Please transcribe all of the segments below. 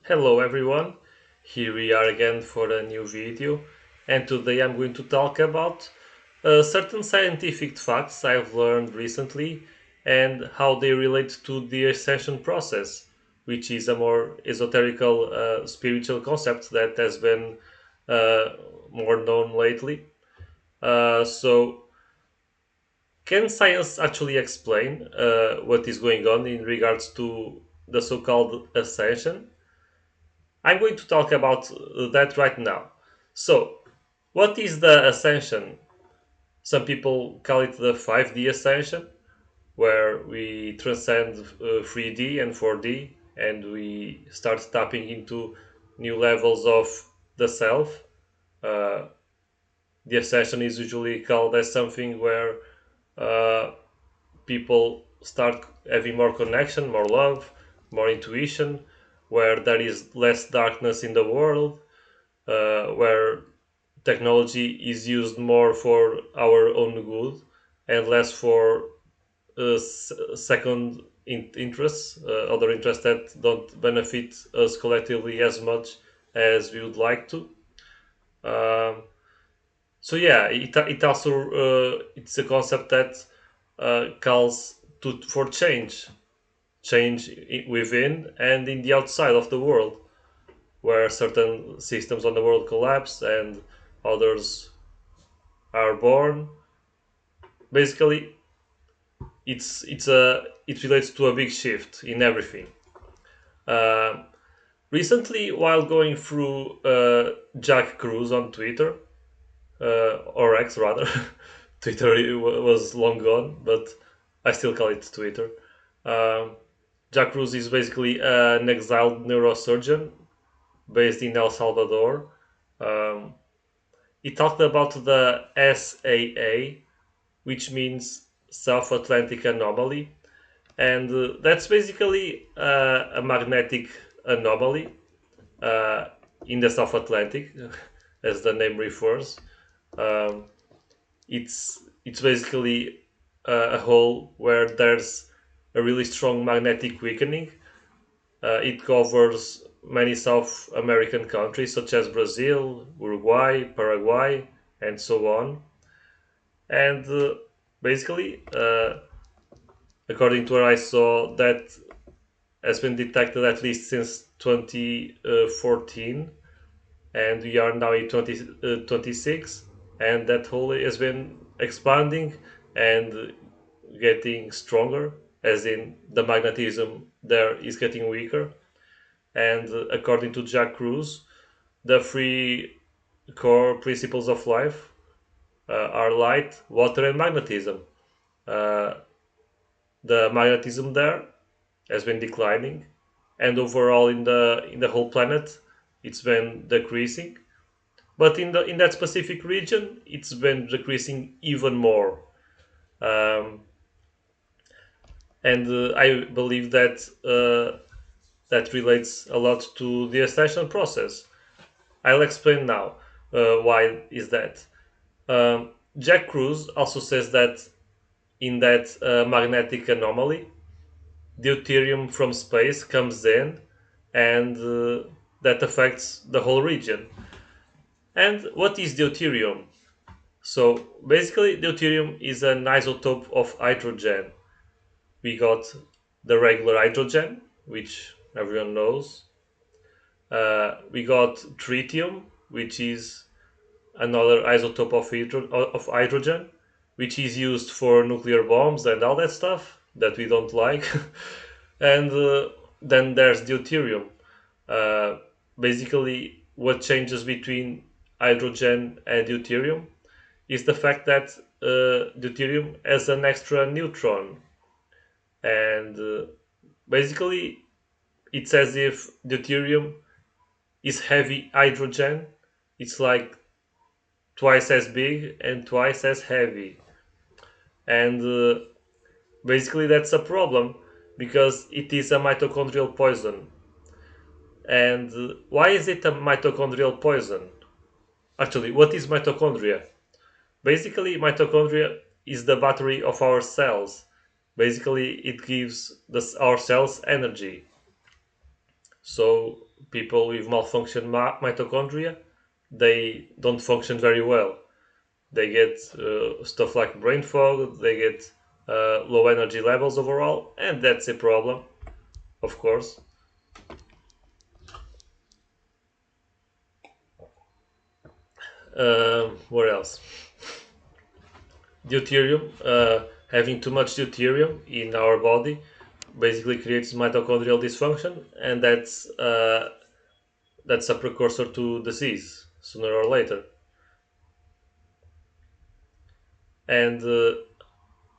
Hello everyone, here we are again for a new video, and today I'm going to talk about certain scientific facts I've learned recently and how they relate to the ascension process, which is a more esoterical spiritual concept that has been uh, more known lately. So, can science actually explain what is going on in regards to the so called ascension? I'm going to talk about that right now. So, what is the ascension? Some people call it the 5D ascension, where we transcend 3D and 4D and we start tapping into new levels of the self. Uh, the ascension is usually called as something where uh, people start having more connection, more love, more intuition, where there is less darkness in the world, where technology is used more for our own good and less for second interests, other interests that don't benefit us collectively as much as we would like to. Um, so yeah, it also it's a concept that calls for change within and in the outside of the world, where certain systems on the world collapse and others are born. Basically, it relates to a big shift in everything. Uh, Recently, while going through Jack Cruz on Twitter, or X rather, Twitter was long gone, but I still call it Twitter. Um, Jack Cruz is basically an exiled neurosurgeon based in El Salvador. Um, he talked about the SAA, which means South Atlantic Anomaly, and that's basically a magnetic anomaly uh, in the South Atlantic, as the name refers. Um, it's basically a hole where there's a really strong magnetic weakening. It covers many South American countries such as Brazil, Uruguay, Paraguay, and so on. And basically, according to what I saw, that has been detected at least since 2014, and we are now in 2026, and that hole has been expanding and getting stronger, as in the magnetism there is getting weaker. And according to Jack Cruz, the three core principles of life are light, water, and magnetism. Uh, the magnetism there has been declining, and overall in the whole planet, it's been decreasing. But in that specific region, it's been decreasing even more. Um, and I believe that that relates a lot to the ascension process. I'll explain now why is that. Jack Cruz also says that in that magnetic anomaly, deuterium from space comes in, and that affects the whole region. And what is deuterium? So basically, deuterium is an isotope of hydrogen. We got the regular hydrogen, which everyone knows. We got tritium, which is another isotope of hydrogen, which is used for nuclear bombs and all that stuff that we don't like. And then there's deuterium. Uh, Basically, what changes between hydrogen and deuterium is the fact that deuterium has an extra neutron, and basically it's as if deuterium is heavy hydrogen. It's like twice as big and twice as heavy, and basically that's a problem because it is a mitochondrial poison. And why is it a mitochondrial poison? Actually, what is mitochondria? Basically, mitochondria is the battery of our cells. Basically, it gives our cells energy. So people with malfunction mitochondria, they don't function very well. They get stuff like brain fog. They get low energy levels overall, and that's a problem, of course. What else? Deuterium. Having too much deuterium in our body basically creates mitochondrial dysfunction, and that's a precursor to disease sooner or later. And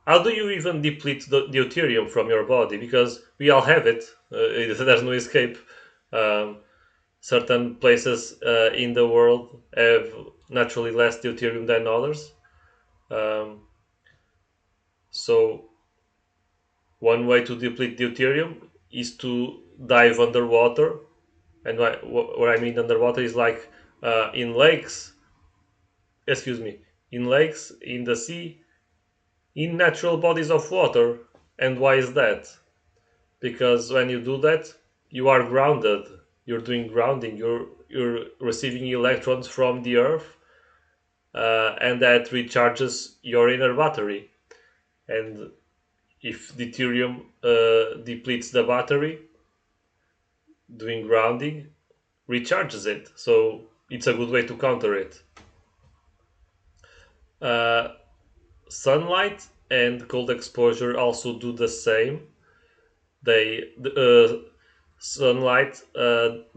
how do you even deplete the deuterium from your body? Because we all have it. There's no escape. Um, Certain places in the world have naturally less deuterium than others. Um, so one way to deplete deuterium is to dive underwater. And what I mean underwater is like in lakes, excuse me, in lakes, in the sea, in natural bodies of water. And why is that? Because when you do that, you are grounded. You're doing grounding. You're receiving electrons from the earth, and that recharges your inner battery. And if deuterium depletes the battery, doing grounding recharges it. So it's a good way to counter it. Uh, Sunlight and cold exposure also do the same. Sunlight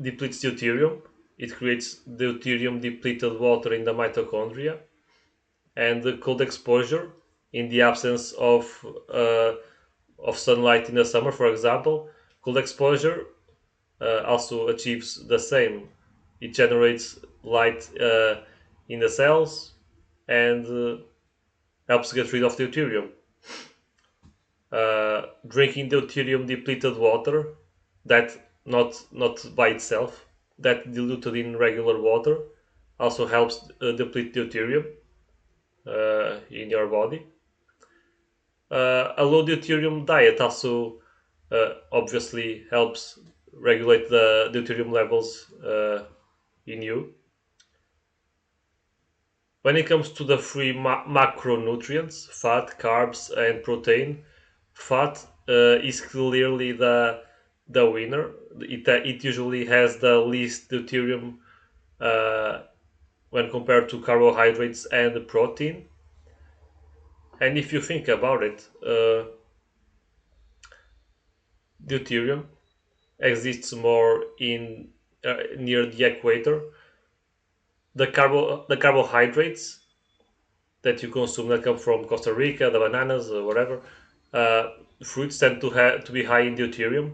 depletes deuterium. It creates deuterium depleted water in the mitochondria, and the cold exposure, in the absence of sunlight in the summer, for example, cold exposure also achieves the same. It generates light in the cells and helps get rid of deuterium. Drinking deuterium depleted water, that not by itself, that diluted in regular water, also helps deplete deuterium in your body. A low deuterium diet also obviously helps regulate the deuterium levels in you. When it comes to the three macronutrients, fat, carbs, and protein, fat is clearly the winner. It usually has the least deuterium uh, when compared to carbohydrates and protein. And if you think about it, deuterium exists more in near the equator. The carbohydrates that you consume that come from Costa Rica, the bananas, whatever, uh, fruits tend to be high in deuterium.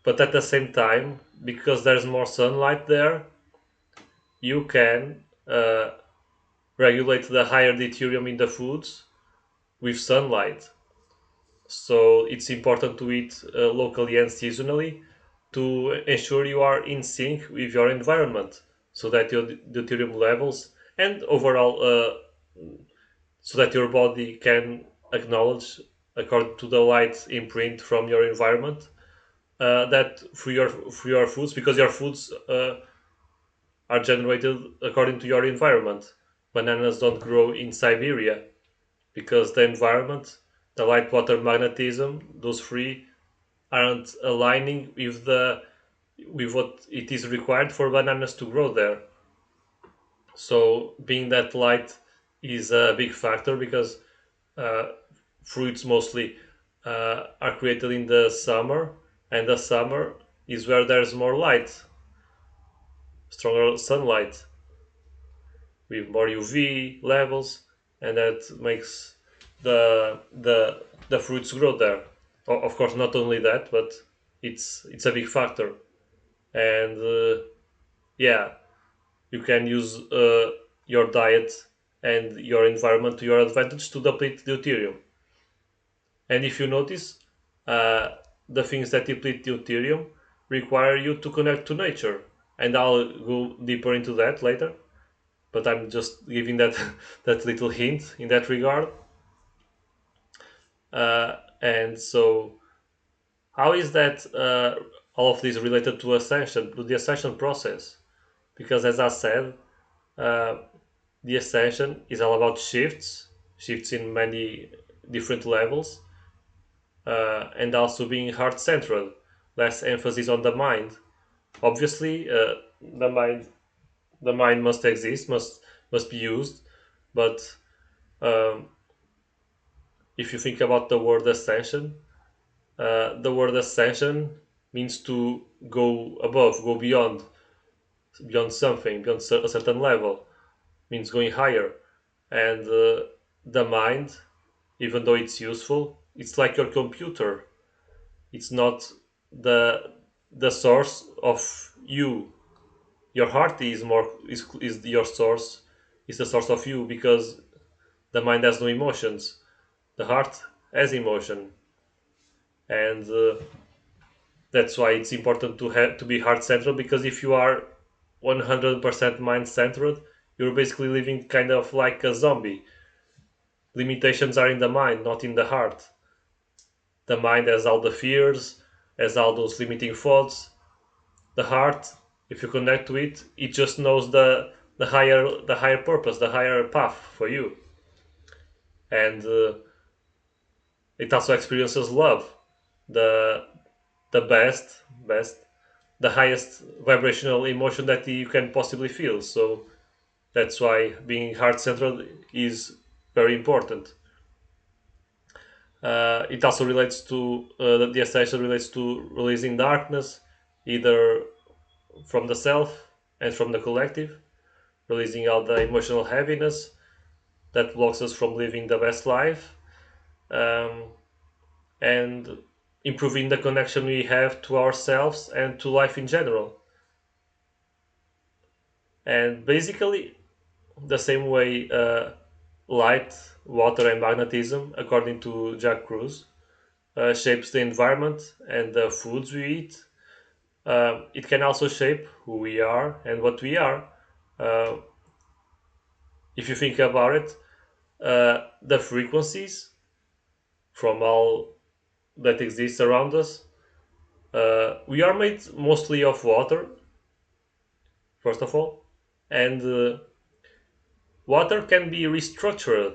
But at the same time, because there's more sunlight there, you can regulate the higher deuterium in the foods with sunlight. So it's important to eat locally and seasonally to ensure you are in sync with your environment, so that your deuterium levels and overall so that your body can acknowledge, according to the light imprint from your environment, that through your foods, because your foods are generated according to your environment. Bananas don't grow in Siberia because the environment, the light, water, magnetism, those three aren't aligning with what it is required for bananas to grow there. So being that light is a big factor, because uh, fruits mostly are created in the summer, and the summer is where there's more light, stronger sunlight with more UV levels, and that makes the fruits grow there. Of course, not only that, but it's a big factor. And yeah, you can use your diet and your environment to your advantage to deplete deuterium. And if you notice, uh, the things that deplete deuterium require you to connect to nature. And I'll go deeper into that later. But I'm just giving that that little hint in that regard. And so, how is that? all of these related to ascension, to the ascension process. Because as I said, uh, the ascension is all about shifts, shifts in many different levels, and also being heart centered, less emphasis on the mind. Obviously, the mind must exist, must be used, but um, if you think about the word ascension, the word ascension means to go above, go beyond, beyond something, beyond a certain level, means going higher. And the mind, even though it's useful, it's like your computer. It's not the the source of you. Your heart is more is your source, is the source of you, because the mind has no emotions. The heart has emotion, and that's why it's important to have to be heart centered. Because if you are 100% mind centered, you're basically living kind of like a zombie. Limitations are in the mind, not in the heart. The mind has all the fears, has all those limiting thoughts. The heart, if you connect to it, it just knows the higher purpose, the higher path for you, and it also experiences love, the best, the highest vibrational emotion that you can possibly feel. So that's why being heart centered is very important. It also relates to the essential relates to releasing darkness, either from the self and from the collective, releasing all the emotional heaviness that blocks us from living the best life, um, and improving the connection we have to ourselves and to life in general. And basically, the same way light, water, and magnetism, according to Jack Cruz, shapes the environment and the foods we eat. It can also shape who we are and what we are. Uh, if you think about it, the frequencies from all that exists around us, we are made mostly of water, first of all, and water can be restructured.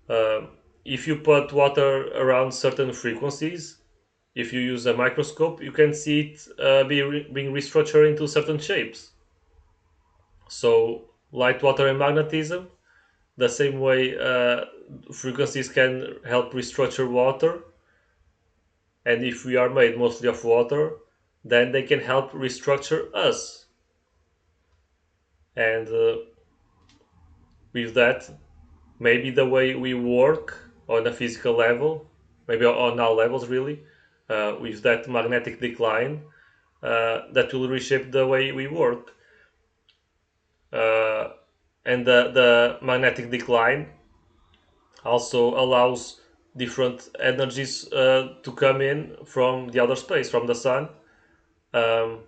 Uh, if you put water around certain frequencies, if you use a microscope, you can see it being restructured into certain shapes. So, light, water, and magnetism, the same way frequencies can help restructure water, and if we are made mostly of water, then they can help restructure us. And with that, maybe the way we work on a physical level, maybe on all levels really, with that magnetic decline, that will reshape the way we work. Uh, and the magnetic decline also allows different energies to come in from the outer space, from the sun. Um,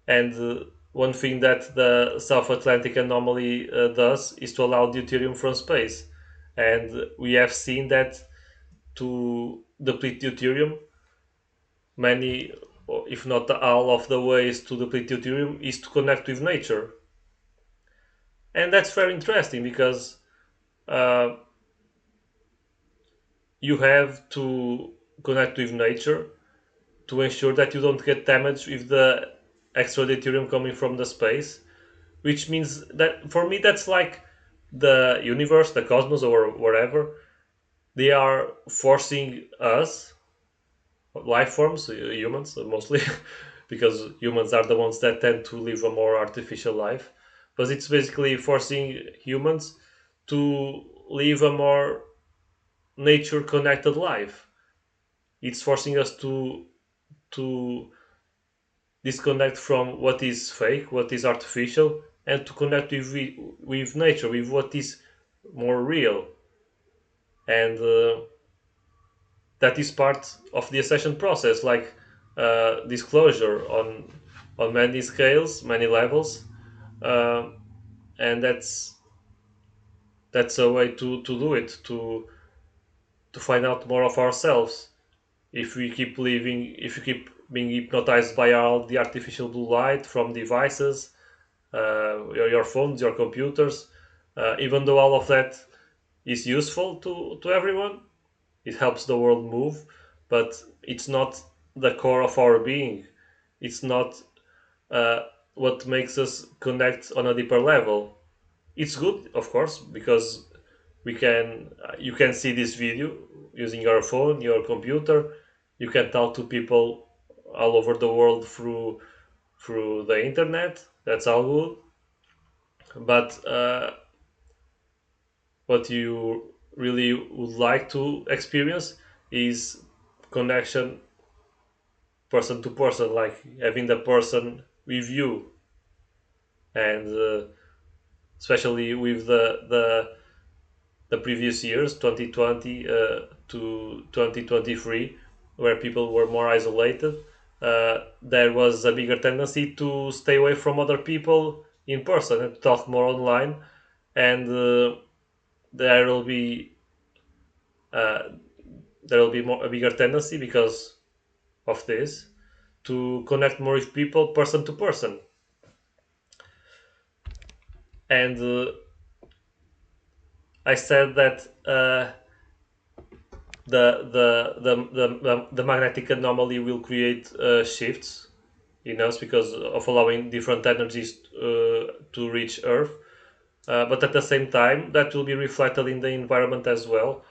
and one thing that the South Atlantic anomaly does is to allow deuterium from space. And we have seen that to deplete deuterium, many, if not all, of the ways to deplete deuterium is to connect with nature. And that's very interesting because uh, you have to connect with nature to ensure that you don't get damaged with the extra deuterium coming from the space, which means that for me that's like the universe, the cosmos, or whatever, they are forcing us, life forms, humans mostly, because humans are the ones that tend to live a more artificial life, but it's basically forcing humans to live a more nature connected life. It's forcing us to disconnect from what is fake, what is artificial, and to connect with nature, with what is more real. And that is part of the accession process, like disclosure on many scales, many levels, uh, and that's a way to do it, to find out more of ourselves. If we keep living, if you keep being hypnotized by all the artificial blue light from devices, your phones, your computers, even though all of that is useful to everyone, it helps the world move, but it's not the core of our being. It's not uh, what makes us connect on a deeper level. It's good, of course, because we can you can see this video using your phone, your computer. You can talk to people all over the world through the internet. That's all good, but what you really would like to experience is connection person to person, like having the person with you, and especially with the previous years, 2020 to 2023, where people were more isolated, there was a bigger tendency to stay away from other people in person and talk more online, and there will be uh, a bigger tendency because of this to connect more with people person to person. And I said that the magnetic anomaly will create shifts in us because of allowing different energies to reach Earth. But at the same time, that will be reflected in the environment as well,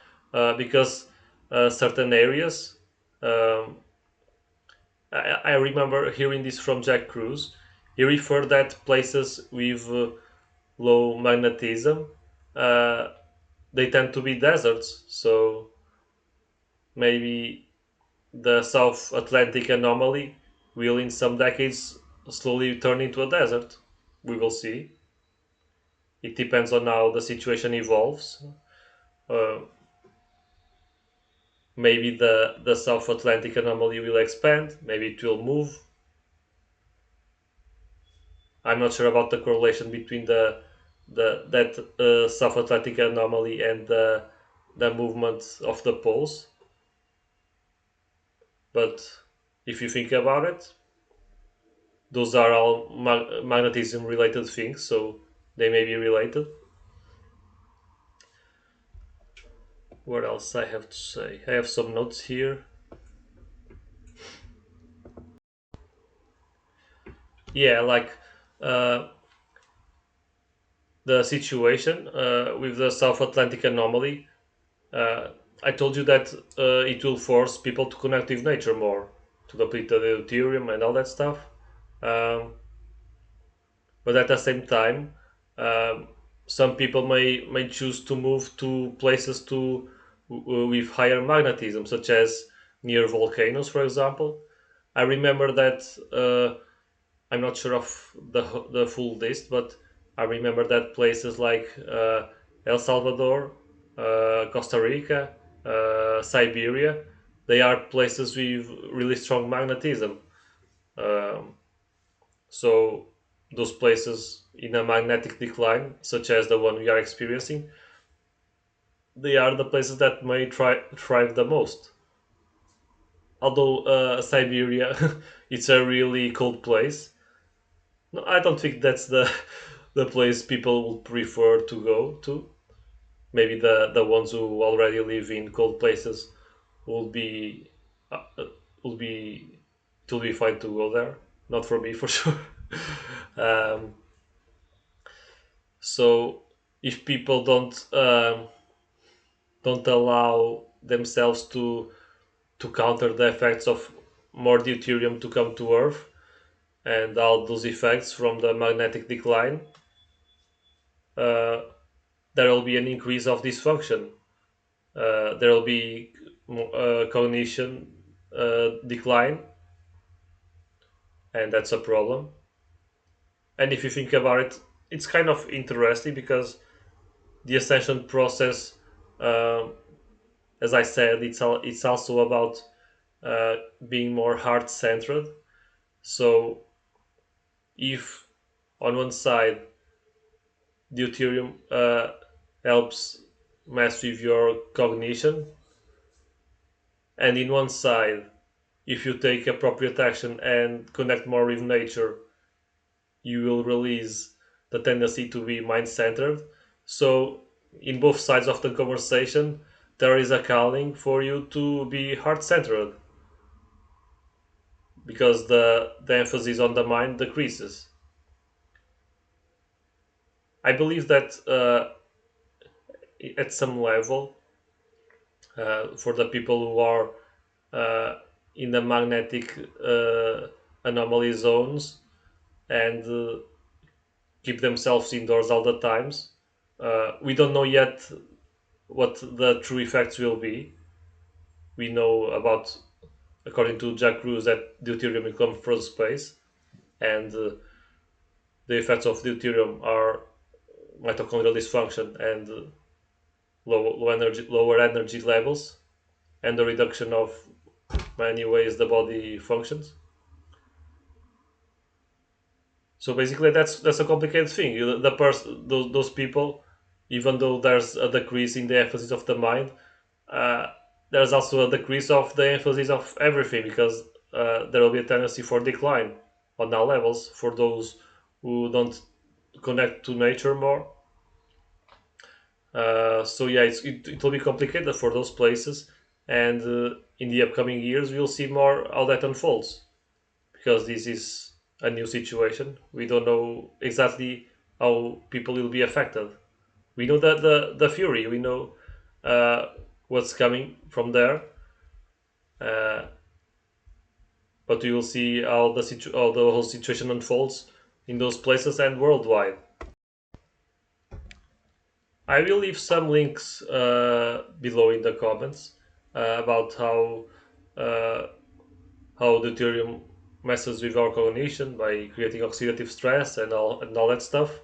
because certain areas. Um, I remember hearing this from Jack Cruz. He referred that places with low magnetism, uh, they tend to be deserts. So maybe the South Atlantic anomaly will, in some decades, slowly turn into a desert. We will see. It depends on how the situation evolves. Uh, Maybe the South Atlantic anomaly will expand. Maybe it will move. I'm not sure about the correlation between the that South Atlantic anomaly and the movement of the poles. But if you think about it, those are all magnetism related things, so they may be related. What else I have to say? I have some notes here. Yeah, like uh, the situation with the South Atlantic anomaly. Uh, I told you that it will force people to connect with nature more, to deplete the deuterium and all that stuff. Um, but at the same time, um, some people may choose to move to places with higher magnetism, such as near volcanoes, for example. I remember that I'm not sure of the full list, but I remember that places like El Salvador, Costa Rica, Siberia, they are places with really strong magnetism. Um, so those places in a magnetic decline, such as the one we are experiencing, they are the places that may thrive the most. Although Siberia, it's a really cold place. No, I don't think that's the the place people would prefer to go to. Maybe the ones who already live in cold places will be uh, uh, will be it will be fine to go there. Not for me, for sure. um, so if people don't allow themselves to counter the effects of more deuterium to come to Earth and all those effects from the magnetic decline, uh, there will be an increase of dysfunction. There will be cognition decline, and that's a problem. And if you think about it, it's kind of interesting because the ascension process, uh, as I said, it's also about uh, being more heart centered. So if on one side deuterium helps mess with your cognition, And in one side, if you take appropriate action and connect more with nature, you will release the tendency to be mind centered. So, in both sides of the conversation, there is a calling for you to be heart centered because the emphasis on the mind decreases. I believe that at some level, for the people who are uh, in the magnetic anomaly zones and keep themselves indoors all the times, we don't know yet what the true effects will be. We know about, according to Jack Cruz, that deuterium will come from space, and the effects of deuterium are mitochondrial dysfunction and lower energy levels, and the reduction of many ways the body functions. So basically, that's a complicated thing. The those people, even though there's a decrease in the emphasis of the mind, uh, there's also a decrease of the emphasis of everything because there will be a tendency for decline on all levels for those who don't connect to nature more. So yeah, it will be complicated for those places, and in the upcoming years, we'll see more how that unfolds because this is a new situation. We don't know exactly how people will be affected. We know that the fury, we know uh, what's coming from there, uh, but we will see how how the whole situation unfolds in those places and worldwide. I will leave some links below in the comments about uh, how deuterium messes with our cognition by creating oxidative stress and all that stuff,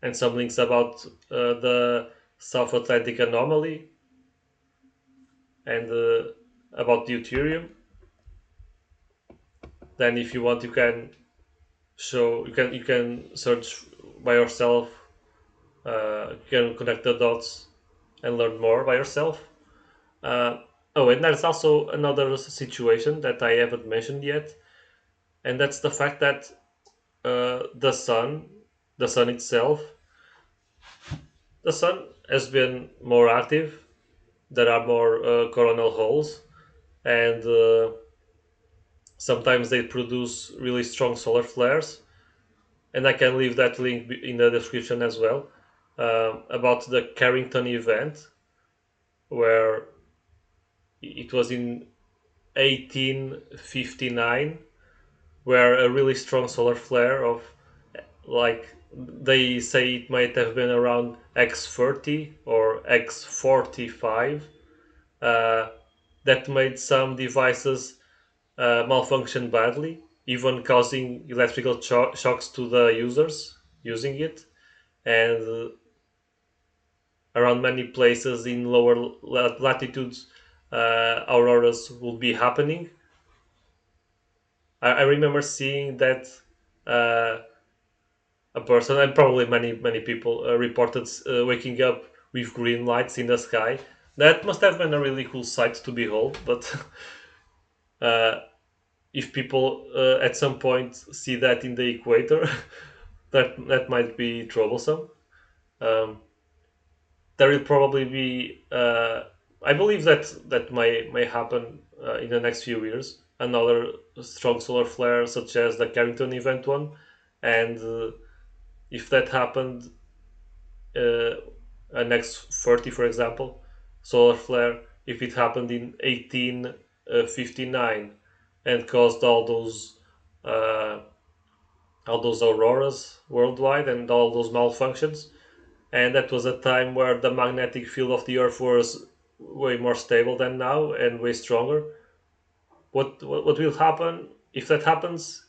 and some links about the South Atlantic anomaly and about deuterium. Then, if you want, you can search by yourself. You can connect the dots and learn more by yourself. Uh, oh, and there's also another situation that I haven't mentioned yet, and that's the fact that the sun itself, the sun has been more active. There are more coronal holes, and sometimes they produce really strong solar flares. And I can leave that link in the description as well about the Carrington event, where it was in 1859, where a really strong solar flare of, like, they say it might have been around X30 or X45, uh, that made some devices malfunction badly, even causing electrical shocks to the users using it. And around many places in lower latitudes, auroras will be happening. I remember seeing that uh, a person, and probably many people, reported waking up with green lights in the sky. That must have been a really cool sight to behold. But uh, if people at some point see that in the equator, that might be troublesome. Um, there will probably be. I believe that may happen in the next few years. Another strong solar flare, such as the Carrington event one, and if that happened, uh, an X30, for example, solar flare, if it happened in 1859 and caused uh, all those auroras worldwide and all those malfunctions, and that was a time where the magnetic field of the Earth was way more stable than now and way stronger. What will happen if that happens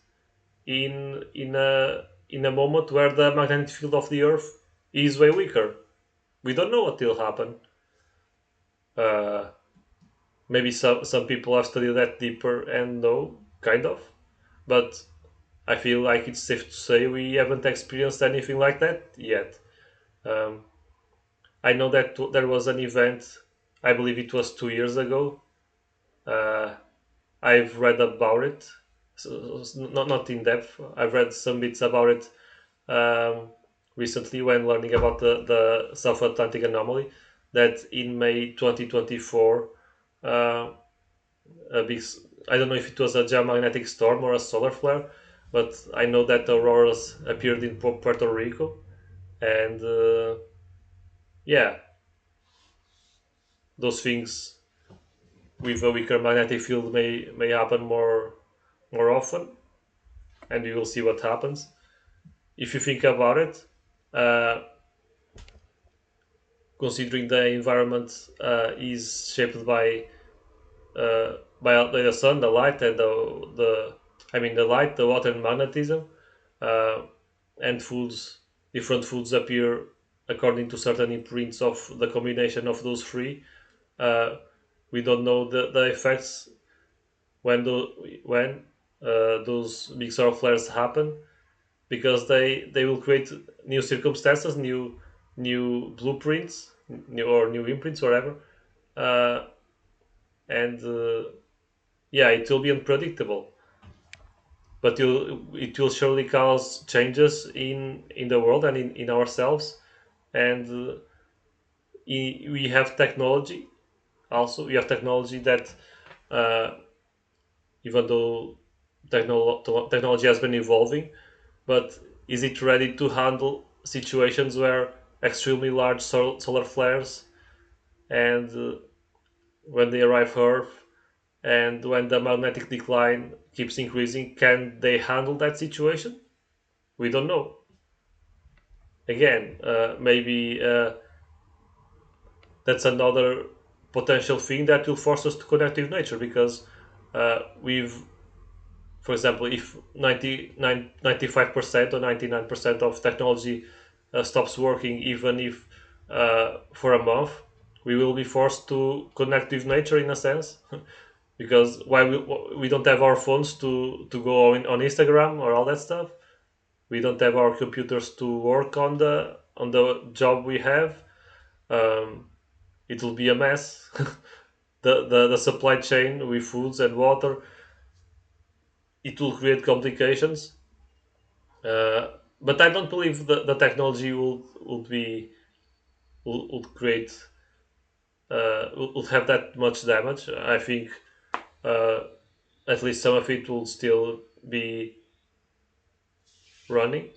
in a moment where the magnetic field of the Earth is way weaker? We don't know what will happen. Uh, Maybe some people have studied that deeper and know, kind of, but I feel like it's safe to say we haven't experienced anything like that yet. Um, I know that there was an event, I believe it was 2 years ago, Uh, I've read about it, not in depth. I've read some bits about it um, recently when learning about the South Atlantic anomaly. That in May 2024, uh, a big, I don't know if it was a geomagnetic storm or a solar flare, but I know that auroras appeared in Puerto Rico, and yeah, those things with a weaker magnetic field may happen more often, and we will see what happens. If you think about it, uh, considering the environment is shaped by the sun, the light, and the I mean the light, the water, and magnetism, uh, and foods. Different foods appear according to certain imprints of the combination of those three. Uh, we don't know the effects when those big solar flares happen, because they will create new circumstances, new blueprints, new imprints, whatever, uh, and yeah, it will be unpredictable, but it will surely cause changes in the world and in ourselves, and we have technology. Also, we have technology that, uh, even though technology has been evolving, but is it ready to handle situations where extremely large solar flares, and when they arrive Earth, and when the magnetic decline keeps increasing, can they handle that situation? We don't know. Again, maybe that's another potential thing that will force us to connect with nature, because we've, for example, if 95% or 99% of technology stops working, even if for a month, we will be forced to connect with nature in a sense. Because why we don't have our phones to go on Instagram or all that stuff. We don't have our computers to work on the job we have. Um, it will be a mess. The supply chain with foods and water, it will create complications. But I don't believe the technology will create will have that much damage. I think uh, at least some of it will still be running.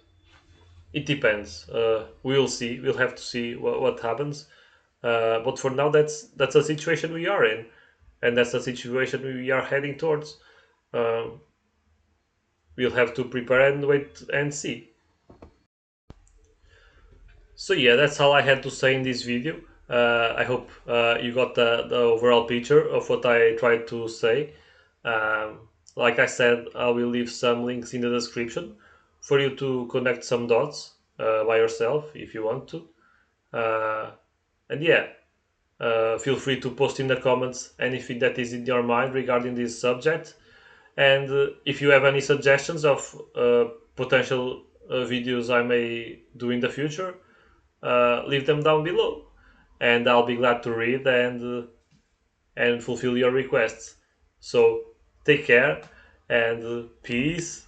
It depends. We'll see. We'll have to see what happens. But for now, that's a situation we are in, and that's a situation we are heading towards. Um, we'll have to prepare and wait and see. So yeah, that's all I had to say in this video. I hope you got the overall picture of what I tried to say. Like I said, I will leave some links in the description for you to connect some dots by yourself if you want to. Uh, and yeah, feel free to post in the comments anything that is in your mind regarding this subject. And if you have any suggestions of potential videos I may do in the future, leave them down below, and I'll be glad to read and fulfill your requests. So take care and peace.